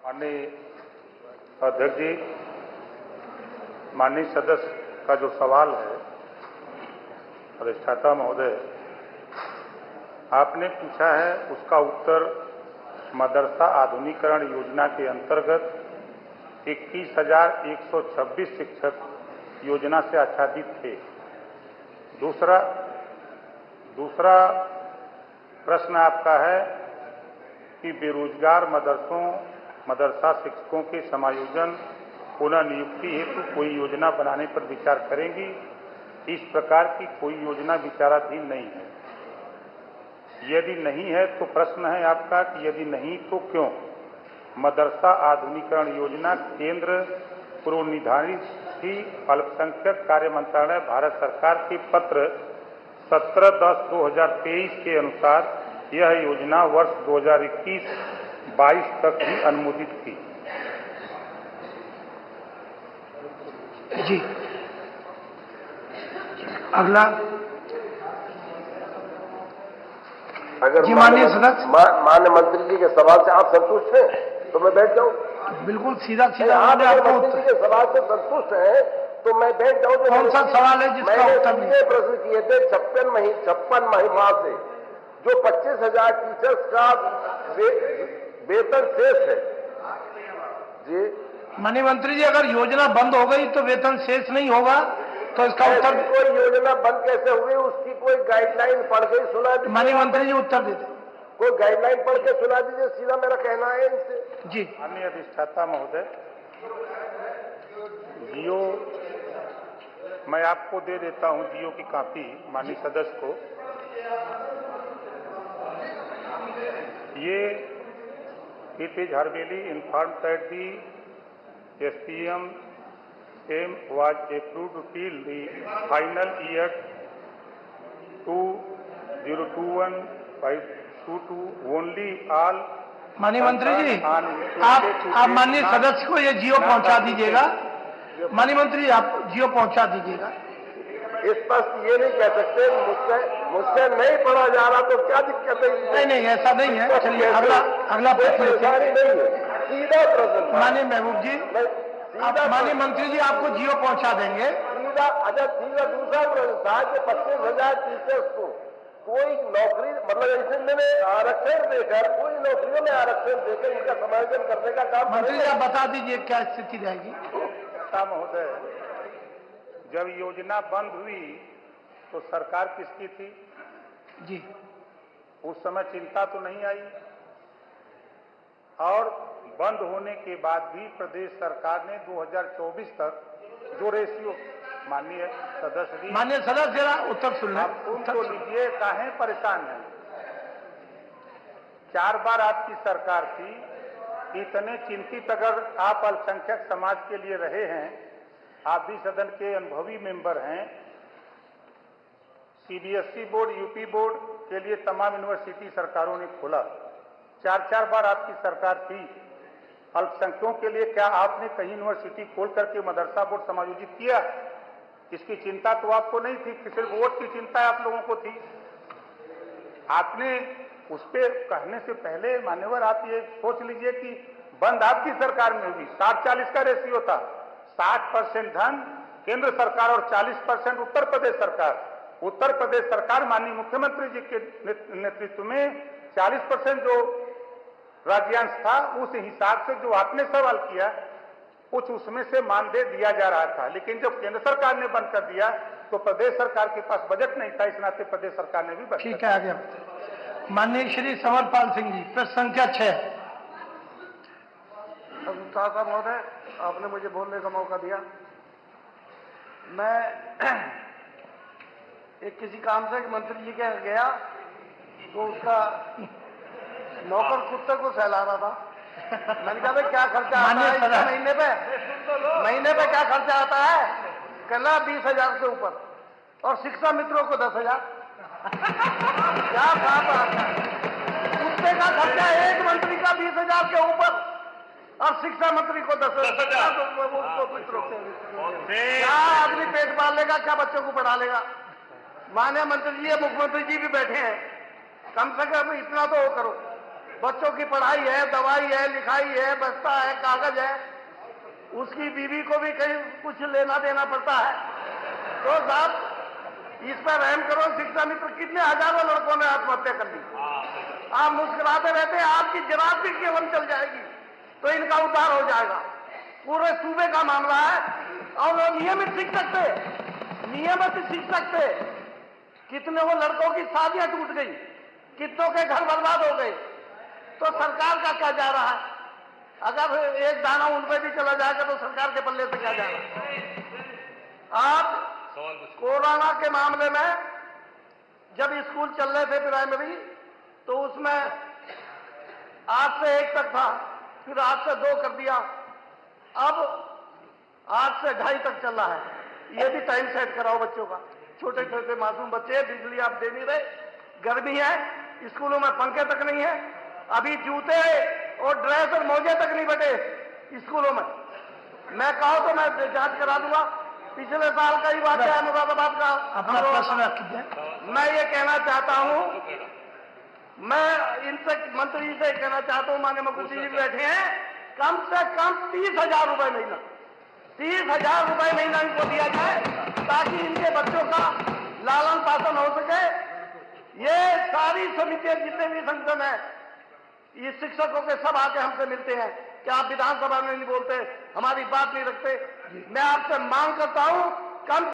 माननीय अध्यक्ष जी, माननीय सदस्य का जो सवाल है, अधिष्ठाता महोदय आपने पूछा है, उसका उत्तर मदरसा आधुनिकीकरण योजना के अंतर्गत 21,126 शिक्षक योजना से आच्छादित थे। दूसरा प्रश्न आपका है कि बेरोजगार मदरसा शिक्षकों के समायोजन पुनः नियुक्ति हेतु कोई योजना बनाने पर विचार करेंगी। इस प्रकार की कोई योजना विचाराधीन नहीं है। यदि नहीं है तो प्रश्न है आपका कि यदि नहीं तो क्यों? मदरसा आधुनिकीकरण योजना केंद्र पूर्व निर्धारित थी। अल्पसंख्यक कार्य मंत्रालय भारत सरकार के पत्र 17/10/2023 के अनुसार यह योजना वर्ष 2021-22 तक ही अनुमोदित थी। जी, अगला। अगर जी माननीय सदस्य, माननीय मंत्री जी के सवाल से आप संतुष्ट हैं तो मैं बैठ जाऊं। बिल्कुल सीधा आप अगर मंत्री जी के सवाल से संतुष्ट हैं तो मैं बैठ जाऊं। कौन सा सवाल है जिसका उत्तर नहीं? मैंने प्रश्न किए थे 56 माह से जो 25,000 टीचर्स का वेतन शेष है। जी माननीय मंत्री जी, अगर योजना बंद हो गई तो वेतन शेष नहीं होगा, तो इसका उत्तर। कोई योजना बंद कैसे हुई? उसकी कोई गाइडलाइन पढ़ गई, सुना दीजिए। माननीय मंत्री जी उत्तर दे दें। कोई गाइडलाइन पढ़ के सुना दीजिए, सीधा मेरा कहना है इनसे। जी माननीय अधिष्ठाता महोदय, जियो मैं आपको दे देता हूं, जियो की कॉपी माननीय सदस्य को। ये it is hereby inform that the SPM same was approved till the final year 2021-522 only all। माननीय मंत्री जी, आप माननीय सदस्य को ये जियो पहुंचा दीजिएगा। माननीय मंत्री, आप जियो पहुंचा दीजिएगा। स्पष्ट ये नहीं कह सकते मुझसे नहीं पढ़ा जा रहा तो क्या दिक्कत है? नहीं, ऐसा नहीं है। चलिए अगला प्रश्न परेशानी नहीं है, सीधा प्रश्न। माननीय महबूब जी, माननीय मंत्री जी आपको जियो पहुंचा देंगे। सीधा दूसरा प्रश्न था कि 25,000 टीचर्स को कोई नौकरी, मतलब इनमें आरक्षण देकर, कोई नौकरियों में आरक्षण देकर इनका समायोजन करने का काम। मंत्री जी आप बता दीजिए क्या स्थिति रहेगी? महोदय, जब योजना बंद हुई तो सरकार किसकी थी? जी, उस समय चिंता तो नहीं आई, और बंद होने के बाद भी प्रदेश सरकार ने 2024 तक जो रेशियो। माननीय सदस्य जरा उत्तर सुन लें। आप सुन तो लीजिए, काहे परेशान हैं? 4 बार आपकी सरकार थी। इतने चिंतित अगर आप अल्पसंख्यक समाज के लिए रहे हैं, आप भी सदन के अनुभवी मेंबर हैं। CBSE बोर्ड, यूपी बोर्ड के लिए तमाम यूनिवर्सिटी सरकारों ने खोला। 4 बार आपकी सरकार थी। अल्पसंख्यकों के लिए क्या आपने कहीं यूनिवर्सिटी खोल करके मदरसा बोर्ड समायोजित किया? इसकी चिंता तो आपको नहीं थी, सिर्फ वोट की चिंता आप लोगों को थी। आपने उस पर कहने से पहले मान्यवर आप ये सोच लीजिए कि बंद आपकी सरकार में हुई। 60-40 का रेशियो था। 60% धन केंद्र सरकार और 40% उत्तर प्रदेश सरकार। उत्तर प्रदेश सरकार माननीय मुख्यमंत्री जी के नेतृत्व में 40% जो राज्यांश था, उस हिसाब से जो आपने सवाल किया कुछ उसमें से मानदेय दिया जा रहा था। लेकिन जब केंद्र सरकार ने बंद कर दिया तो प्रदेश सरकार के पास बजट नहीं था, इस नाते प्रदेश सरकार ने भी बंद। ठीक है, आगे माननीय श्री समरपाल सिंह जी, प्रश्न संख्या 6। साहब महोदय, आपने मुझे बोलने का मौका दिया। मैं एक किसी काम से मंत्री जी के गया तो उसका नौकर कुत्ते को सहला रहा था। मैंने कहा भाई क्या खर्चा आता है महीने पे क्या खर्चा आता है? कहना 20,000 से ऊपर, और शिक्षा मित्रों को 10,000। क्या बात आता है? कुत्ते का खर्चा एक मंत्री का 20,000 के ऊपर और शिक्षा मंत्री को 10,000। क्या आदमी पेट पाल लेगा? क्या बच्चों को पढ़ा लेगा? माननीय मंत्री जी, मुख्यमंत्री जी भी बैठे हैं, कम से कम इतना तो करो। बच्चों की पढ़ाई है, दवाई है, लिखाई है, बस्ता है, कागज है, उसकी बीवी को भी कहीं कुछ लेना देना पड़ता है। तो साहब इस पर रहम करो। शिक्षा मित्र कितने हजारों लड़कों ने आत्महत्या कर ली। आप मुस्कुराते रहते हैं, आपकी जरात भी केवल चल जाएगी तो इनका उद्धार हो जाएगा। पूरे सूबे का मामला है और वो नियमित शिक्षक थे, नियमित शिक्षक थे। कितने वो लड़कों की शादियां टूट गई, कितनों के घर बर्बाद हो गए। तो सरकार का क्या जा रहा है? अगर एक दाना उन पर भी चला जाएगा तो सरकार के पल्ले से क्या जा रहा है? आप कोरोना के मामले में जब स्कूल चल रहे थे प्राइमरी, तो उसमें 8 से 1 तक था, फिर 8 से 2 कर दिया, अब 8 से 2:30 तक चल रहा है। ये भी टाइम सेट कराओ बच्चों का। छोटे छोटे मासूम बच्चे, बिजली आप दे नहीं रहे, गर्मी है, स्कूलों में पंखे तक नहीं है, अभी जूते और ड्रेस और मोजे तक नहीं बटे स्कूलों में। मैं कहा तो मैं जांच करा दूंगा। पिछले साल का ही बात है मुरादाबाद का। अपना प्रश्न रख कीजिए। मैं ये कहना चाहता हूं, मैं इनसे मंत्री से कहना चाहता हूं, माननीय मुख्यमंत्री जी बैठे हैं, कम से कम 30,000 रुपए महीना, 30,000 रुपए महीना इनको दिया जाए ताकि इनके बच्चों का लालन पालन हो सके। ये सारी समितियां जितने भी संगठन है, ये शिक्षकों के सब आके हमसे मिलते हैं कि आप विधानसभा में नहीं बोलते, हमारी बात नहीं रखते। मैं आपसे मांग करता हूं, कम